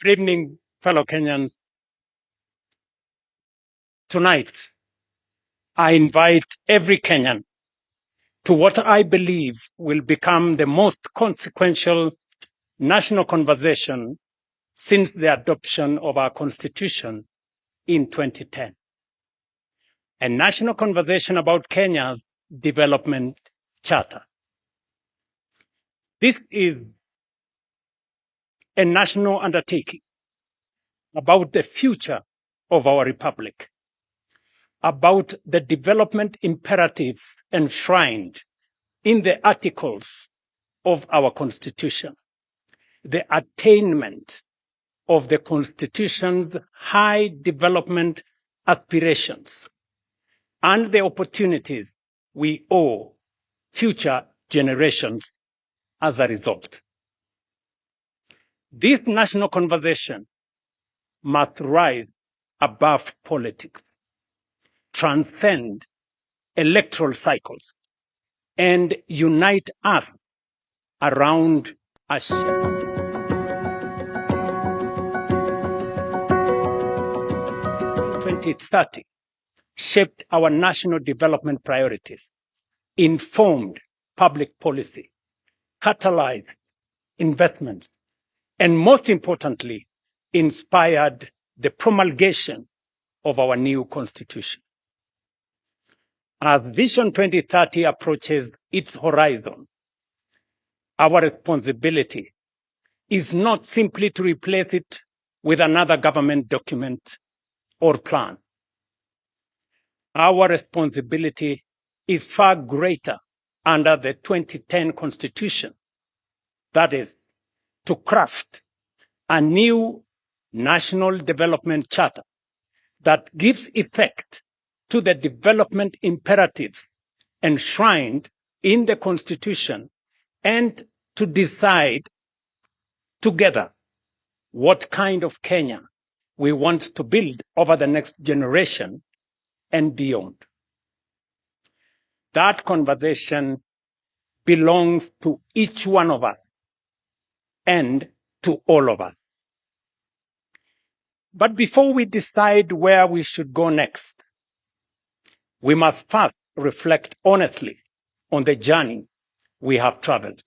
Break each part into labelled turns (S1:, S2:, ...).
S1: Good evening, fellow Kenyans. Tonight, I invite every Kenyan to what I believe will become the most consequential national conversation since the adoption of our Constitution in 2010. A national conversation about Kenya's development charter. This is a national undertaking about the future of our republic, about the development imperatives enshrined in the articles of our Constitution, the attainment of the Constitution's high development aspirations, and the opportunities we owe future generations as a result. This national conversation must rise above politics, transcend electoral cycles, and unite us around a shared 2030 shaped our national development priorities, informed public policy, catalyzed investments, and most importantly, inspired the promulgation of our new Constitution. As Vision 2030 approaches its horizon, our responsibility is not simply to replace it with another government document or plan. Our responsibility is far greater under the 2010 Constitution. That is, to craft a new national development charter that gives effect to the development imperatives enshrined in the Constitution and to decide together what kind of Kenya we want to build over the next generation and beyond. That conversation belongs to each one of us and to all of us. But before we decide where we should go next, we must first reflect honestly on the journey we have traveled.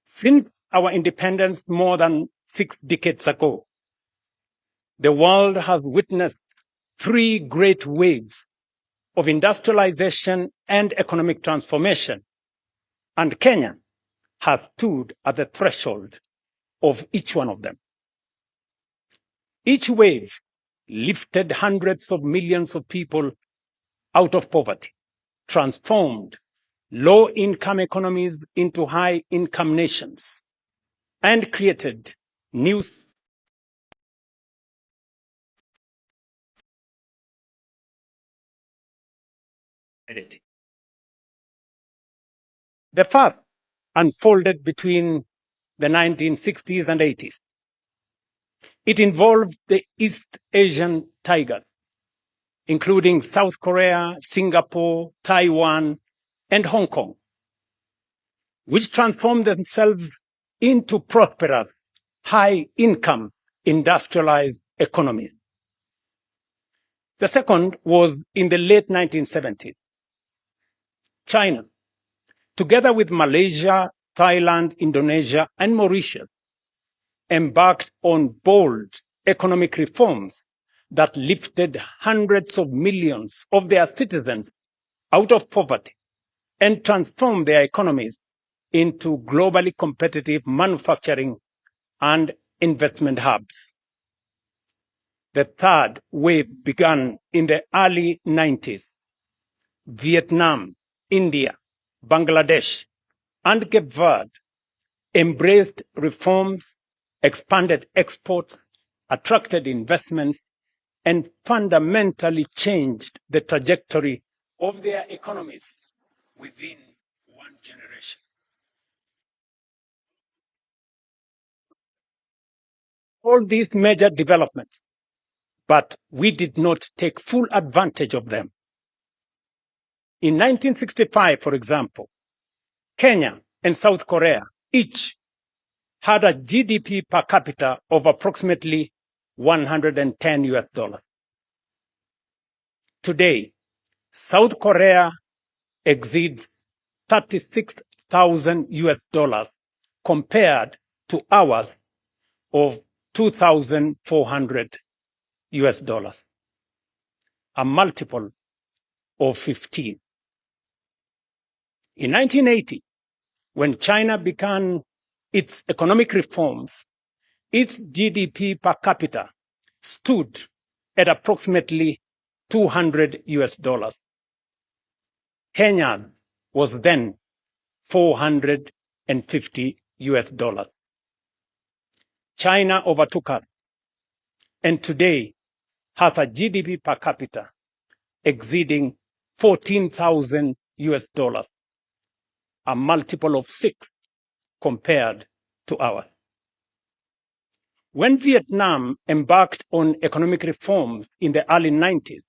S1: Since our independence more than 6 decades ago, the world has witnessed 3 great waves of industrialization and economic transformation, and Kenya has stood at the threshold of each one of them. Each wave lifted hundreds of millions of people out of poverty, transformed low-income economies into high-income nations, and created new society. The first unfolded between the 1960s and 80s. It involved the East Asian tigers, including South Korea, Singapore, Taiwan, and Hong Kong, which transformed themselves into prosperous, high-income, industrialized economies. The second was in the late 1970s. China, together with Malaysia, Thailand, Indonesia, and Mauritius, embarked on bold economic reforms that lifted hundreds of millions of their citizens out of poverty and transformed their economies into globally competitive manufacturing and investment hubs. The third wave began in the early 90s. Vietnam, India, Bangladesh, and Cape Verde embraced reforms, expanded exports, attracted investments, and fundamentally changed the trajectory of their economies within one generation. All these major developments, but we did not take full advantage of them. In 1965, for example, Kenya and South Korea each had a GDP per capita of approximately $110. Today, South Korea exceeds $36,000 compared to ours of $2,400, a multiple of 15. In 1980, when China began its economic reforms, its GDP per capita stood at approximately $200. Kenya's was then $450. China overtook us, and today has a GDP per capita exceeding $14,000, a multiple of 6 compared to ours. When Vietnam embarked on economic reforms in the early 90s,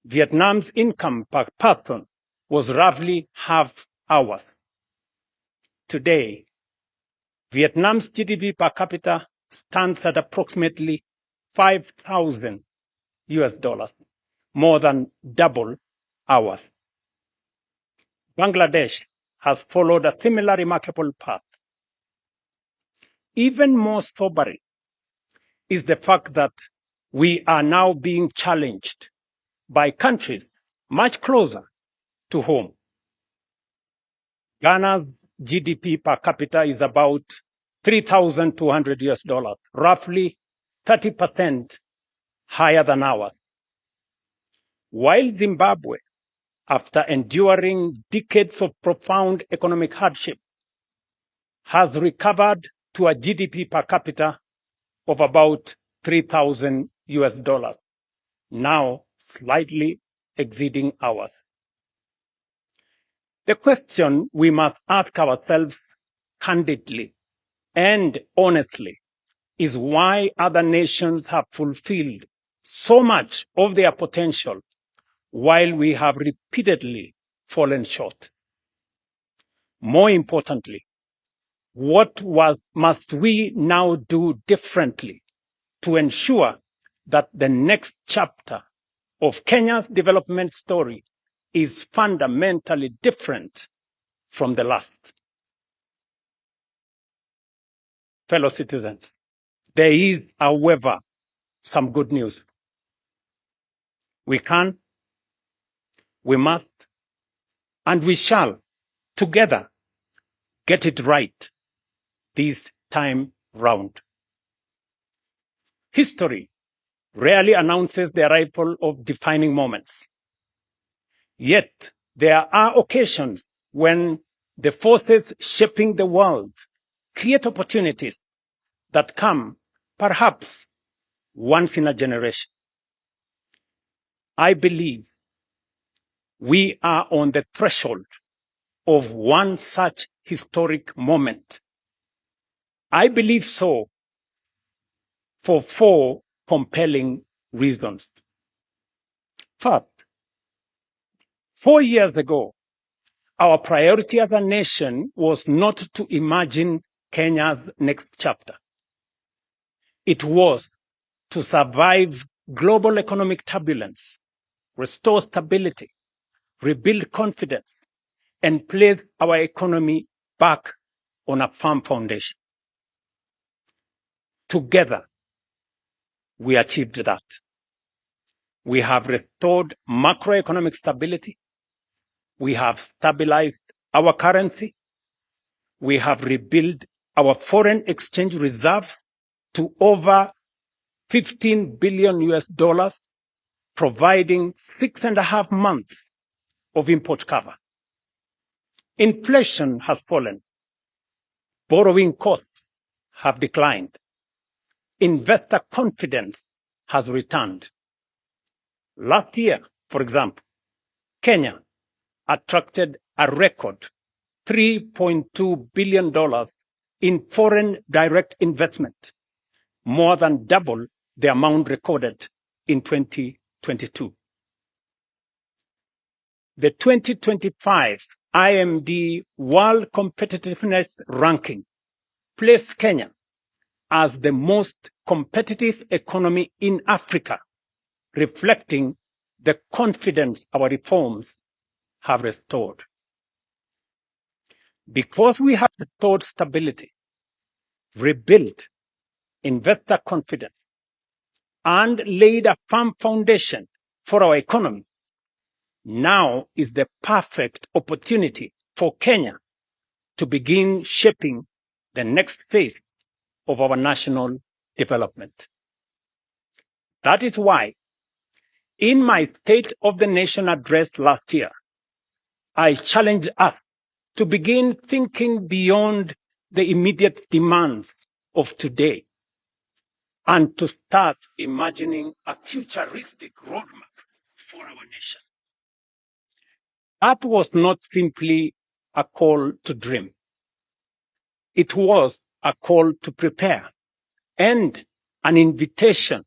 S1: Vietnam's income per person was roughly half ours. Today, Vietnam's GDP per capita stands at approximately $5,000, more than double ours. Bangladesh has followed a similar remarkable path. Even more sobering is the fact that we are now being challenged by countries much closer to home. Ghana's GDP per capita is about $3,200, roughly 30% higher than ours. While Zimbabwe, after enduring decades of profound economic hardship, has recovered to a GDP per capita of about $3,000, now slightly exceeding ours. The question we must ask ourselves candidly and honestly is why other nations have fulfilled so much of their potential while we have repeatedly fallen short. More importantly, what must we now do differently to ensure that the next chapter of Kenya's development story is fundamentally different from the last? Fellow citizens, there is, however, some good news. We can, we must, and we shall together get it right this time round. History rarely announces the arrival of defining moments. Yet there are occasions when the forces shaping the world create opportunities that come perhaps once in a generation. I believe we are on the threshold of one such historic moment. I believe so for 4 compelling reasons. First, 4 years ago, our priority as a nation was not to imagine Kenya's next chapter. It was to survive global economic turbulence, restore stability, rebuild confidence, and place our economy back on a firm foundation. Together, we achieved that. We have restored macroeconomic stability. We have stabilized our currency. We have rebuilt our foreign exchange reserves to over $15 billion, providing 6.5 months of import cover. Inflation has fallen. Borrowing costs have declined. Investor confidence has returned. Last year, for example, Kenya attracted a record $3.2 billion in foreign direct investment, more than double the amount recorded in 2022. The 2025 IMD World Competitiveness Ranking placed Kenya as the most competitive economy in Africa, reflecting the confidence our reforms have restored. Because we have restored stability, rebuilt investor confidence, and laid a firm foundation for our economy, now is the perfect opportunity for Kenya to begin shaping the next phase of our national development. That is why, in my State of the Nation address last year, I challenged us to begin thinking beyond the immediate demands of today and to start imagining a futuristic roadmap for our nation. That was not simply a call to dream. It was a call to prepare and an invitation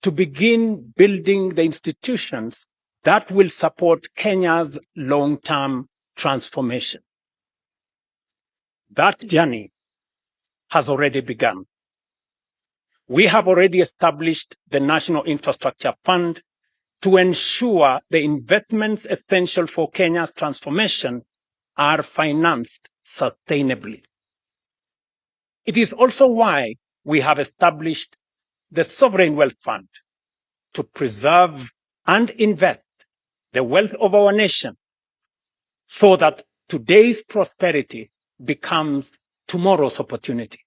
S1: to begin building the institutions that will support Kenya's long-term transformation. That journey has already begun. We have already established the National Infrastructure Fund to ensure the investments essential for Kenya's transformation are financed sustainably. It is also why we have established the Sovereign Wealth Fund to preserve and invest the wealth of our nation so that today's prosperity becomes tomorrow's opportunity,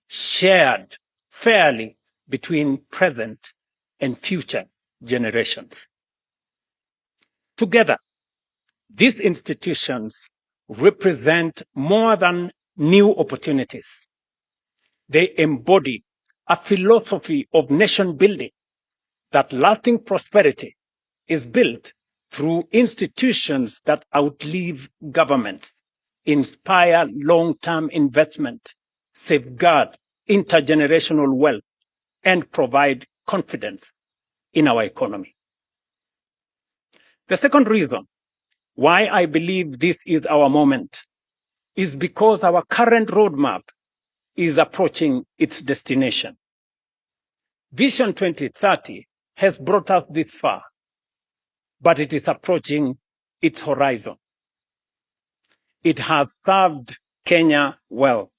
S1: shared fairly between present and future generations. Together, these institutions represent more than new opportunities. They embody a philosophy of nation building that lasting prosperity is built through institutions that outlive governments, inspire long-term investment, safeguard intergenerational wealth, and provide confidence in our economy. The second reason why I believe this is our moment is because our current roadmap is approaching its destination. Vision 2030 has brought us this far, but it is approaching its horizon. It has served Kenya well.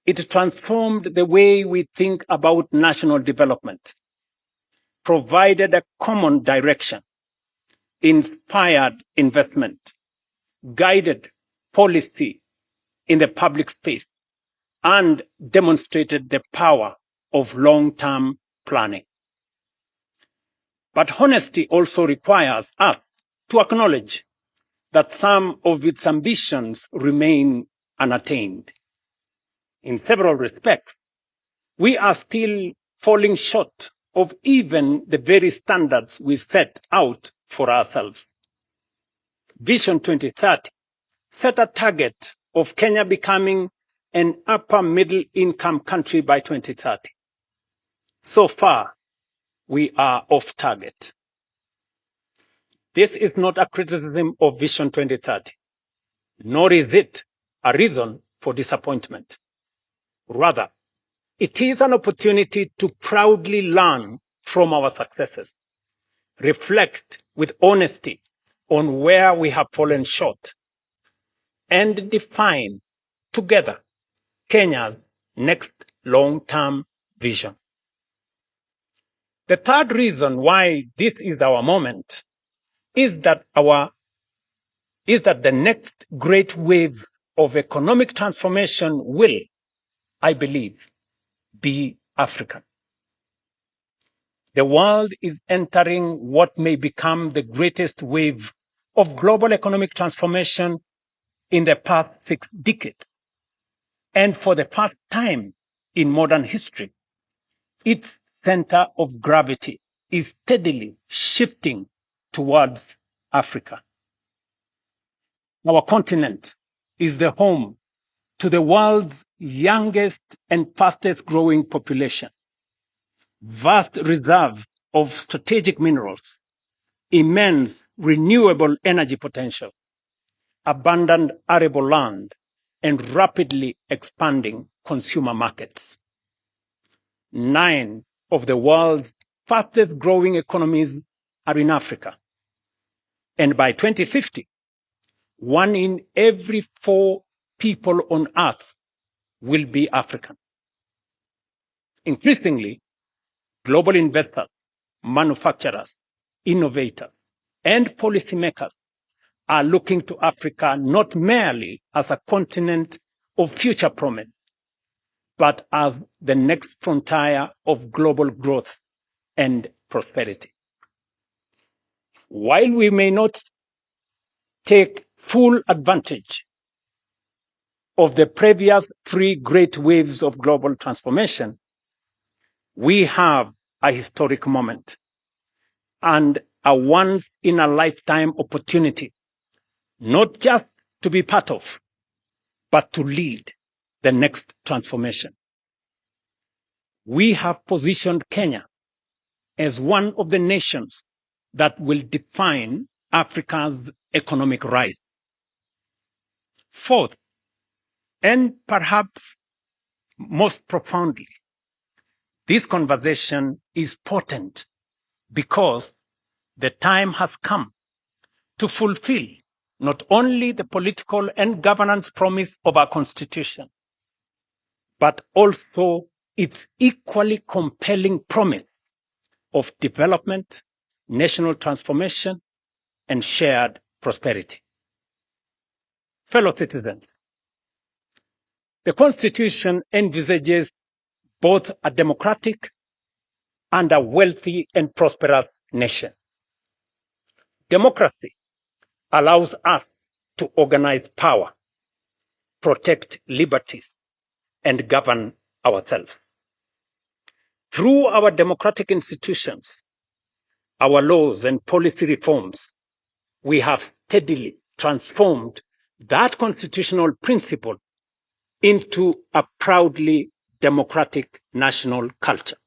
S1: It transformed the way we think about national development, provided a common direction, inspired investment, guided policy in the public space, and demonstrated the power of long-term planning. But honesty also requires us to acknowledge that some of its ambitions remain unattained. In several respects, we are still falling short of even the very standards we set out for ourselves. Vision 2030 set a target of Kenya becoming an upper middle income country by 2030. So far, we are off target. This is not a criticism of Vision 2030, nor is it a reason for disappointment. Rather, it is an opportunity to proudly learn from our successes, reflect with honesty on where we have fallen short, and define together Kenya's next long-term vision. The third reason why this is our moment is that the next great wave of economic transformation will, I believe, be African. The world is entering what may become the greatest wave of global economic transformation in the past 6 decades. And for the first time in modern history, its center of gravity is steadily shifting towards Africa. Our continent is the home to the world's youngest and fastest growing population, vast reserves of strategic minerals, immense renewable energy potential, abundant arable land, and rapidly expanding consumer markets. 9 of the world's fastest growing economies are in Africa. And by 2050, 1 in every 4 people on Earth will be African. Increasingly, global investors, manufacturers, innovators, and policymakers are looking to Africa not merely as a continent of future promise, but as the next frontier of global growth and prosperity. While we may not take full advantage of the previous 3 great waves of global transformation, we have a historic moment and a once-in-a-lifetime opportunity, not just to be part of, but to lead the next transformation. We have positioned Kenya as one of the nations that will define Africa's economic rise. Fourth, and perhaps most profoundly, this conversation is potent because the time has come to fulfill not only the political and governance promise of our Constitution, but also its equally compelling promise of development, national transformation, and shared prosperity. Fellow citizens, the Constitution envisages both a democratic and a wealthy and prosperous nation. Democracy allows us to organize power, protect liberties, and govern ourselves. Through our democratic institutions, our laws and policy reforms, we have steadily transformed that constitutional principle into a proudly democratic national culture.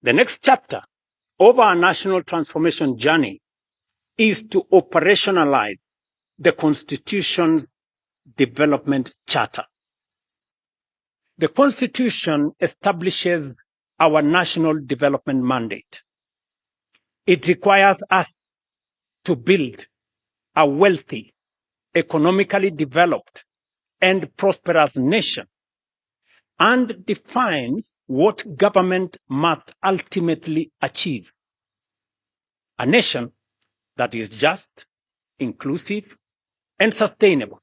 S1: The next chapter of our national transformation journey is to operationalize the Constitution's development charter. The Constitution establishes our national development mandate. It requires us to build a wealthy, economically developed, and prosperous nation, and defines what government must ultimately achieve. A nation that is just, inclusive, and sustainable.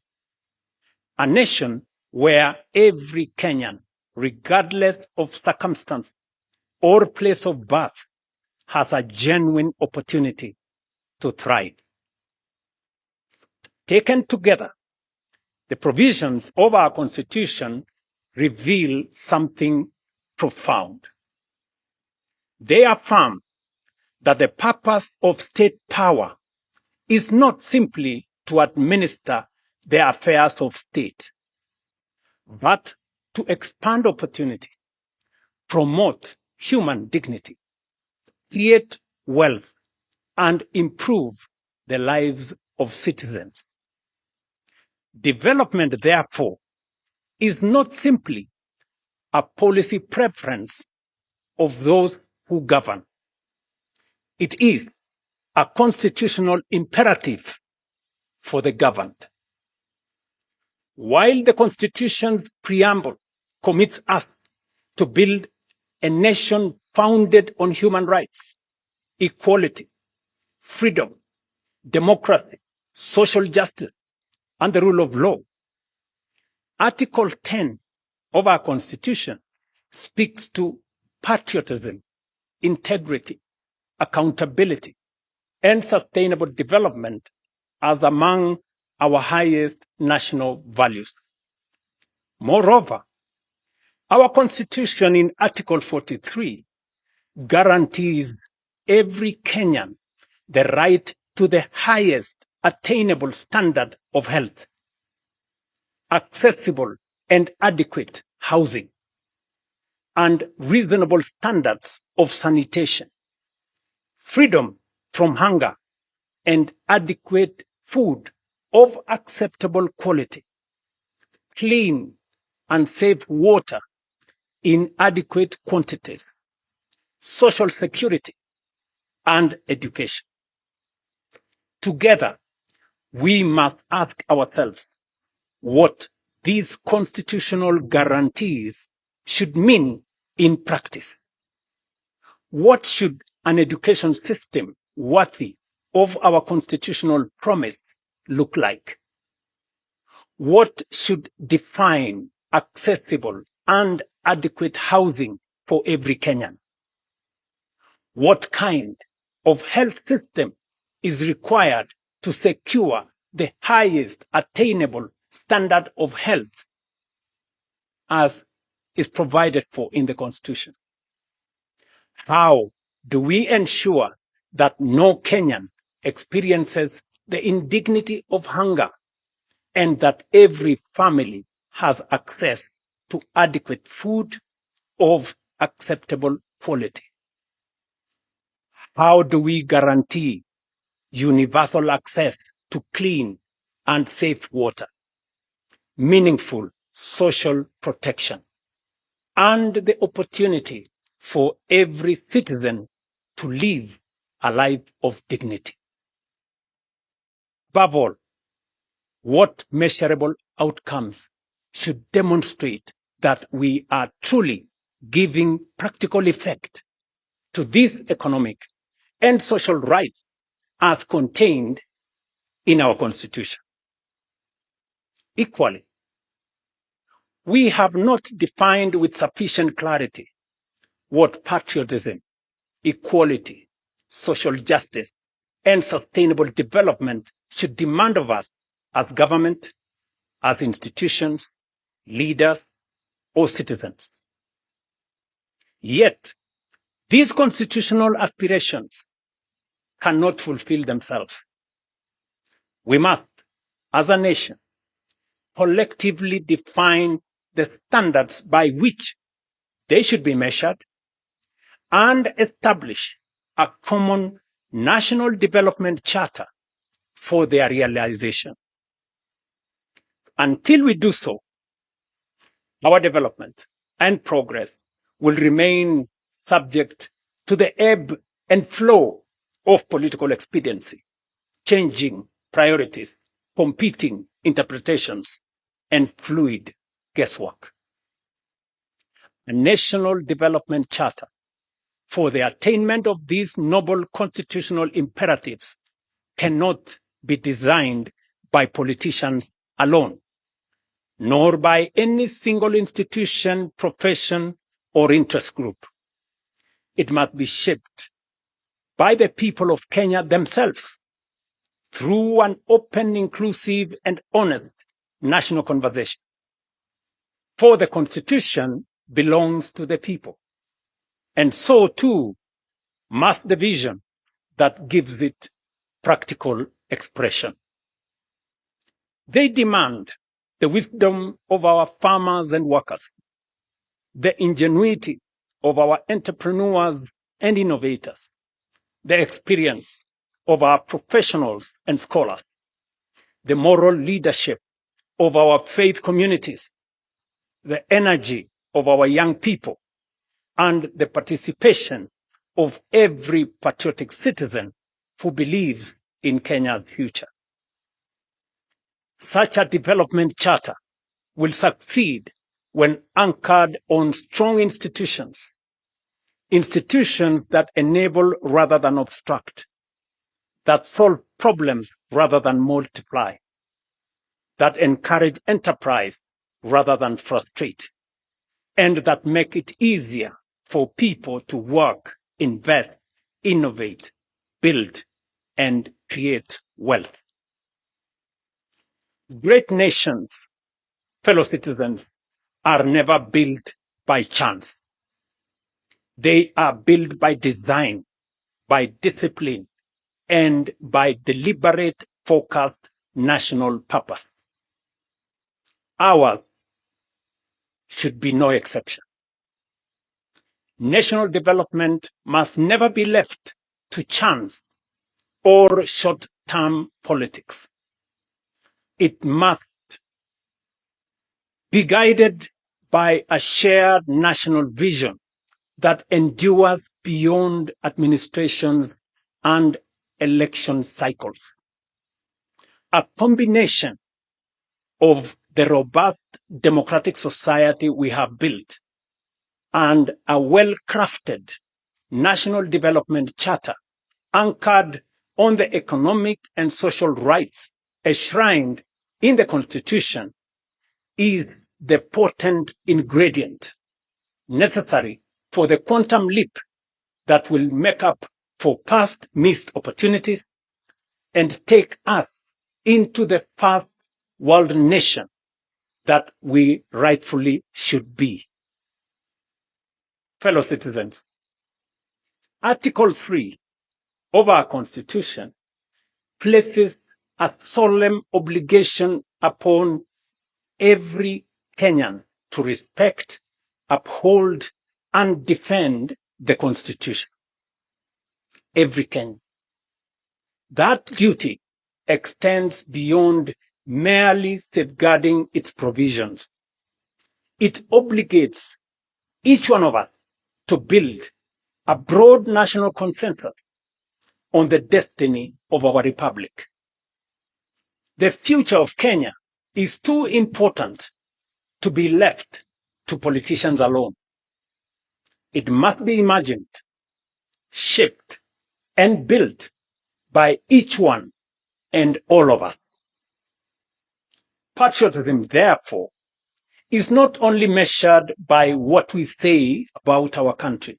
S1: A nation where every Kenyan, regardless of circumstance or place of birth, has a genuine opportunity to thrive. Taken together, the provisions of our Constitution reveal something profound. They affirm that the purpose of state power is not simply to administer the affairs of state, but to expand opportunity, promote human dignity, create wealth, and improve the lives of citizens. Development, therefore, is not simply a policy preference of those who govern. It is a constitutional imperative for the governed. While the Constitution's preamble commits us to build a nation founded on human rights, equality, freedom, democracy, social justice, and the rule of law, Article 10 of our Constitution speaks to patriotism, integrity, accountability, and sustainable development as among our highest national values. Moreover, our Constitution in Article 43 guarantees every Kenyan the right to the highest attainable standard of health, accessible and adequate housing, and reasonable standards of sanitation, freedom from hunger, and adequate food of acceptable quality, clean and safe water in adequate quantities, social security, and education. Together, we must ask ourselves what these constitutional guarantees should mean in practice. What should an education system worthy of our constitutional promise look like? What should define accessible and adequate housing for every Kenyan? What kind of health system is required to secure the highest attainable standard of health as is provided for in the Constitution? How do we ensure that no Kenyan experiences the indignity of hunger and that every family has access to adequate food of acceptable quality? How do we guarantee universal access to clean and safe water, meaningful social protection, and the opportunity for every citizen to live a life of dignity? Above all, what measurable outcomes should demonstrate that we are truly giving practical effect to these economic and social rights as contained in our Constitution? Equally, we have not defined with sufficient clarity what patriotism, equality, social justice, and sustainable development should demand of us as government, as institutions, leaders, or citizens. Yet, these constitutional aspirations cannot fulfill themselves. We must, as a nation, collectively define the standards by which they should be measured and establish a common national development charter for their realization. Until we do so, our development and progress will remain subject to the ebb and flow of political expediency, changing priorities, competing interpretations, and fluid guesswork. A national development charter for the attainment of these noble constitutional imperatives cannot be designed by politicians alone, nor by any single institution, profession, or interest group. It must be shaped by the people of Kenya themselves through an open, inclusive, and honest national conversation. For the Constitution belongs to the people, and so too must the vision that gives it practical expression. They demand the wisdom of our farmers and workers, the ingenuity of our entrepreneurs and innovators, the experience of our professionals and scholars, the moral leadership of our faith communities, the energy of our young people, and the participation of every patriotic citizen who believes in Kenya's future. Such a development charter will succeed when anchored on strong institutions, institutions that enable rather than obstruct, that solve problems rather than multiply, that encourage enterprise rather than frustrate, and that make it easier for people to work, invest, innovate, build, and create wealth. Great nations, fellow citizens, are never built by chance. They are built by design, by discipline, and by deliberate, focused national purpose. Ours should be no exception. National development must never be left to chance or short-term politics. It must be guided by a shared national vision that endures beyond administrations and election cycles. A combination of the robust democratic society we have built and a well-crafted national development charter anchored on the economic and social rights enshrined in the Constitution is the potent ingredient necessary for the quantum leap that will make up for past missed opportunities and take us into the first world nation that we rightfully should be. Fellow citizens, Article 3 of our Constitution places a solemn obligation upon every Kenyan to respect, uphold, and defend the Constitution. Every Kenyan. That duty extends beyond merely safeguarding its provisions. It obligates each one of us to build a broad national consensus on the destiny of our republic. The future of Kenya is too important to be left to politicians alone. It must be imagined, shaped, and built by each one and all of us. Patriotism, therefore, is not only measured by what we say about our country.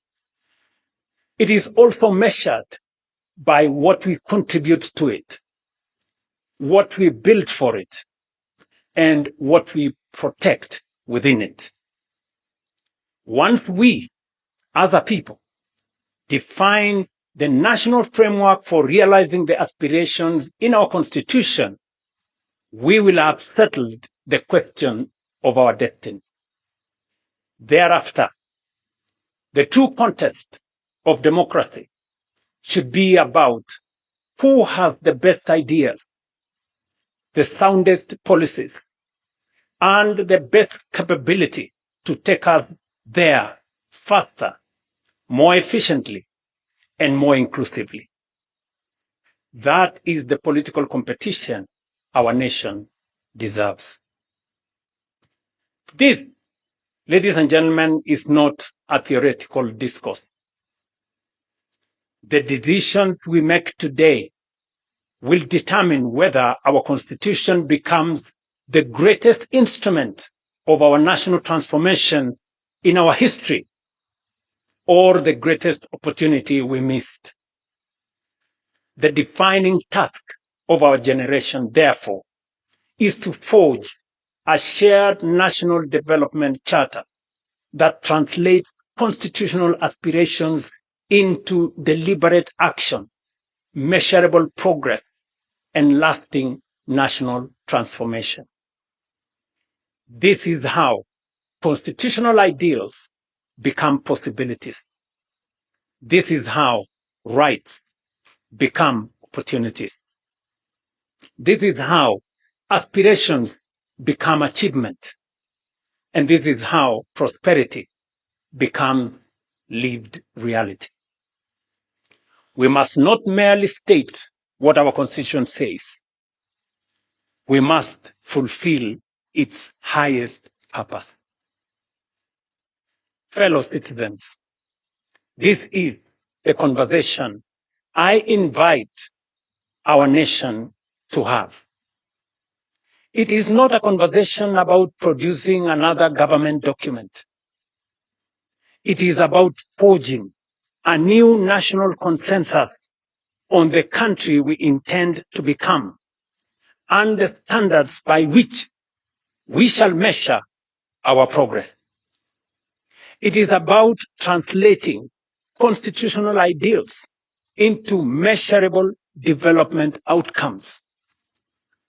S1: It is also measured by what we contribute to it, what we build for it, and what we protect within it. Once we, as a people, define the national framework for realizing the aspirations in our Constitution, we will have settled the question of our destiny. Thereafter, the true contest of democracy should be about who has the best ideas, the soundest policies, and the best capability to take us there faster, more efficiently, and more inclusively. That is the political competition our nation deserves. This, ladies and gentlemen, is not a theoretical discourse. The decisions we make today will determine whether our Constitution becomes the greatest instrument of our national transformation in our history, or the greatest opportunity we missed. The defining task of our generation, therefore, is to forge a shared national development charter that translates constitutional aspirations into deliberate action, measurable progress, and lasting national transformation. This is how constitutional ideals become possibilities. This is how rights become opportunities. This is how aspirations become achievement. And this is how prosperity becomes lived reality. We must not merely state what our Constitution says. We must fulfill its highest purpose. Fellow citizens, this is the conversation I invite our nation to have. It is not a conversation about producing another government document. It is about forging a new national consensus on the country we intend to become and the standards by which we shall measure our progress. It is about translating constitutional ideals into measurable development outcomes,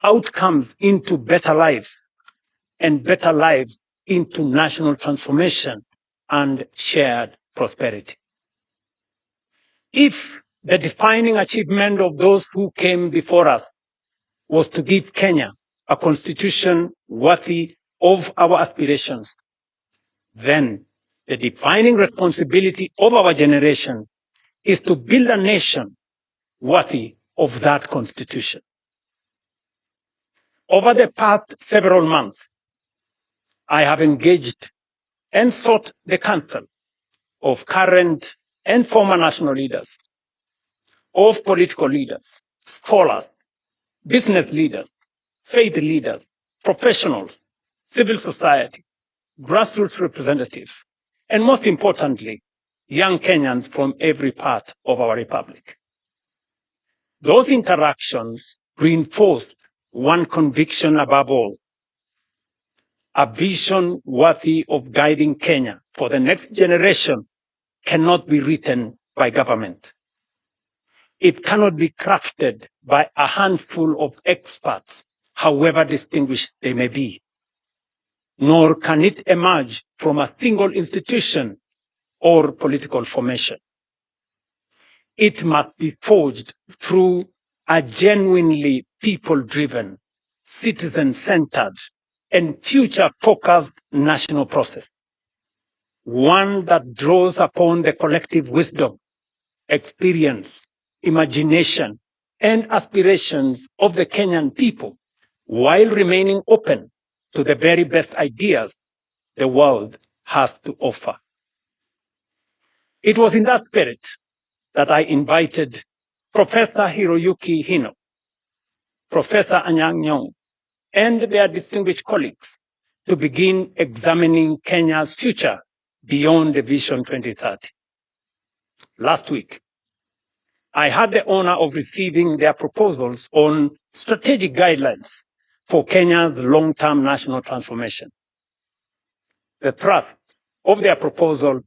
S1: outcomes into better lives, and better lives into national transformation and shared prosperity. If the defining achievement of those who came before us was to give Kenya a constitution worthy of our aspirations, then the defining responsibility of our generation is to build a nation worthy of that constitution. Over the past several months, I have engaged and sought the counsel of current and former national leaders, of political leaders, scholars, business leaders, faith leaders, professionals, civil society, grassroots representatives, and most importantly, young Kenyans from every part of our republic. Those interactions reinforced one conviction above all: a vision worthy of guiding Kenya for the next generation cannot be written by government. It cannot be crafted by a handful of experts, however distinguished they may be. Nor can it emerge from a single institution or political formation. It must be forged through a genuinely people-driven, citizen-centered, and future-focused national process. One that draws upon the collective wisdom, experience, imagination, and aspirations of the Kenyan people, while remaining open to the very best ideas the world has to offer. It was in that spirit that I invited Professor Hiroyuki Hino, Professor Anyang' Nyong'o, and their distinguished colleagues to begin examining Kenya's future beyond the Vision 2030. Last week, I had the honor of receiving their proposals on strategic guidelines for Kenya's long-term national transformation. The thrust of their proposal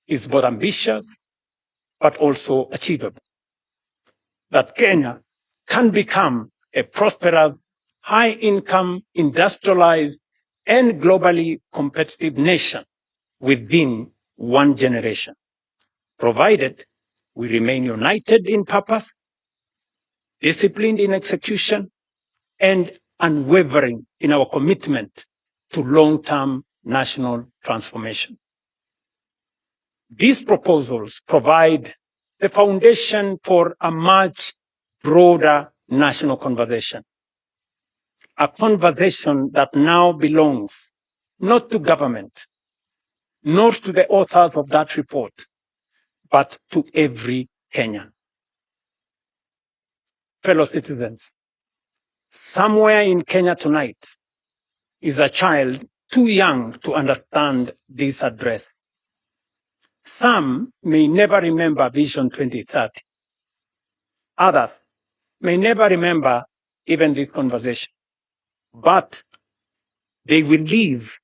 S1: is both ambitious but also achievable. That Kenya can become a prosperous, high-income, industrialized, and globally competitive nation within one generation, provided we remain united in purpose, disciplined in execution, and unwavering in our commitment to long-term national transformation. These proposals provide the foundation for a much broader national conversation, a conversation that now belongs not to government, not to the authors of that report, but to every Kenyan. Fellow citizens, somewhere in Kenya tonight is a child too young to understand this address. Some may never remember Vision 2030. Others may never remember even this conversation, but they will live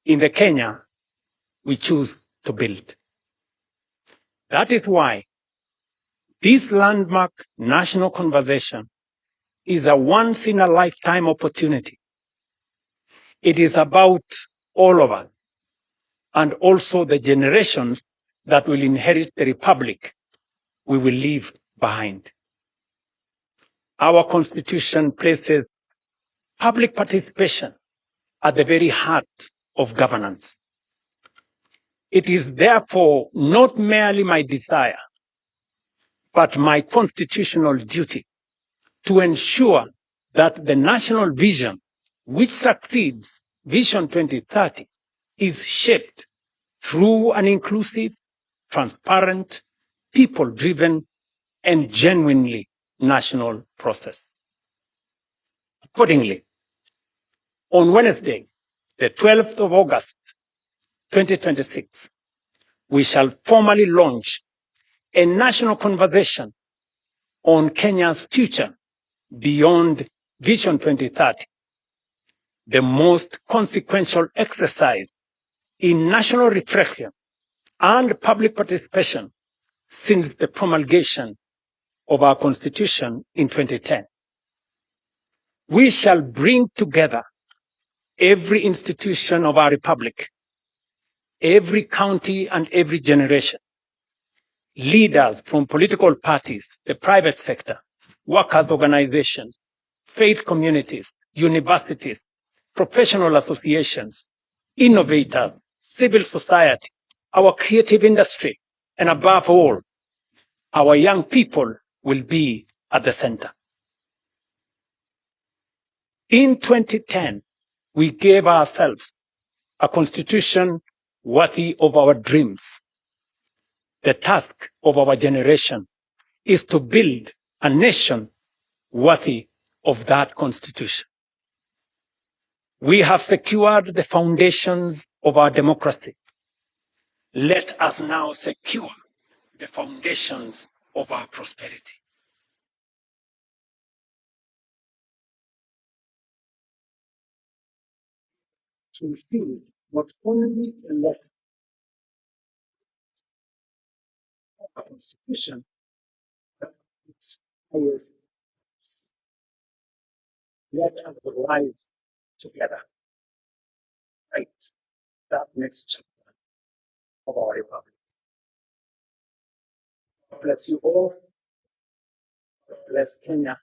S1: in the Kenya we choose to build. That is why this landmark national conversation is a once-in-a-lifetime opportunity. It is about all of us, and also the generations that will inherit the republic we will leave behind. Our Constitution places public participation at the very heart of governance. It is therefore not merely my desire, but my constitutional duty to ensure that the national vision, which succeeds Vision 2030, is shaped through an inclusive, transparent, people-driven, and genuinely national process. Accordingly, on Wednesday, the 12th of August, 2026, we shall formally launch a national conversation on Kenya's future beyond Vision 2030, the most consequential exercise in national reflection and public participation since the promulgation of our Constitution in 2010. We shall bring together every institution of our republic, every county and every generation, leaders from political parties, the private sector, workers' organizations, faith communities, universities, professional associations, innovators, civil society, our creative industry, and above all, our young people will be at the center. In 2010, we gave ourselves a constitution worthy of our dreams. The task of our generation is to build a nation worthy of that constitution. We have secured the foundations of our democracy. Let us now secure the foundations of our prosperity. To fulfill not only the letter of our constitution, but its highest purpose. Let us rise together, write that next chapter of our republic. God bless you all. God bless Kenya.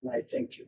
S1: And I thank you.